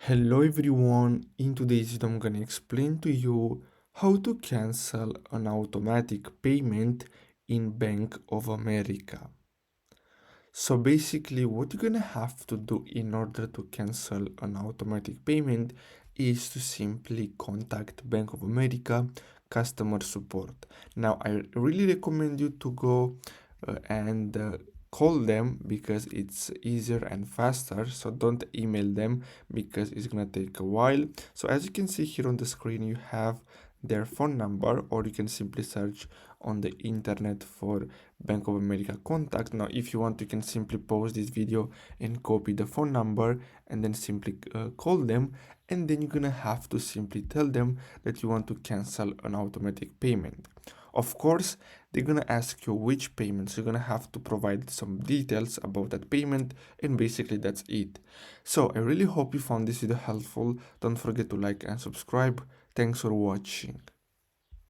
Hello everyone, in today's video I'm gonna explain to you how to cancel an automatic payment in Bank of America. So basically what you're gonna have to do in order to cancel an automatic payment is to simply contact Bank of America customer support. Now I really recommend you to go and call them because it's easier and faster. So don't email them because it's gonna take a while. So as you can see here on the screen, you have their phone number, or you can simply search on the internet for Bank of America contact. Now if you want, you can simply pause this video and copy the phone number and then simply call them, and then you're gonna have to simply tell them that you want to cancel an automatic payment. Of course, they're gonna ask you which payments. You're gonna have to provide some details about that payment, and basically that's it. So I really hope you found this video helpful. Don't forget to like and subscribe. Thanks for watching.